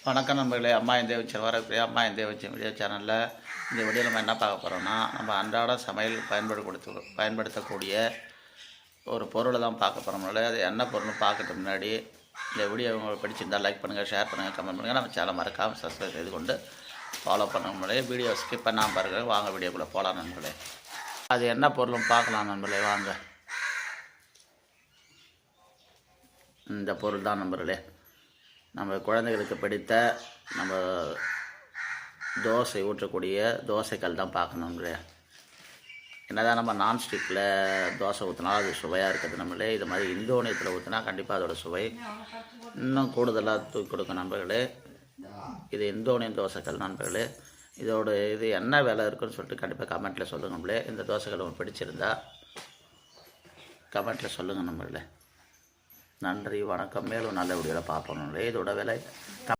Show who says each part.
Speaker 1: வணக்கம் நண்பர்களே. அம்மா இந்த வச்சு வரக்கூடிய அம்மா இந்த வச்சு வீடியோ சேனலில் இந்த வீடியோ நம்ம என்ன பார்க்க போகிறோம்னா, நம்ம அன்றாட சமையல் பயன்படுத்தக்கூடிய ஒரு பொருளை தான் பார்க்க போகிறோம். அது என்ன பொருள்னு பார்க்கறதுக்கு முன்னாடி இந்த வீடியோ உங்களுக்கு பிடிச்சிருந்தால் லைக் பண்ணுங்கள், ஷேர் பண்ணுங்கள், கமெண்ட் பண்ணுங்கள். நம்ம சேனல் மறக்காமல் சப்ஸ்கிரைப் செய்து கொண்டு ஃபாலோ பண்ண முன்னாடியே வீடியோ ஸ்கிப் பண்ணாமல் பாருங்கள். வாங்க வீடியோக்குள்ளே போகலாம் நண்பர்களே. அது என்ன பொருளும் பார்க்கலாம் நண்பர்களே. வாங்க, இந்த பொருள் தான் நண்பர்களே. நம்ம குழந்தைகளுக்கு பிடித்த நம்ம தோசை ஊற்றக்கூடிய தோசைக்கல் தான் பார்க்கணும். என்னதான் நம்ம நான்ஸ்டிக்கில் தோசை ஊற்றினாலும் அது சுவையாக இருக்குது நம்மளே. இது மாதிரி இந்தோனியத்தில் ஊற்றினா கண்டிப்பாக அதோடய சுவை இன்னும் கூடுதலாக தூக்கி கொடுக்கும் நண்பர்களே. இது இந்தோனியன் தோசைக்கல் நண்பர்களே. இது என்ன விலை இருக்குன்னு சொல்லிட்டு கண்டிப்பாக கமெண்ட்டில் சொல்லுங்கள் நம்மளே. இந்த தோசைக்கல் உங்களுக்கு பிடிச்சிருந்தா கமெண்ட்டில் சொல்லுங்கள் நண்பர்களே. நன்றி, வணக்கம். மேலும் நல்ல வீடியோவில் பார்ப்போம். இதோட விலை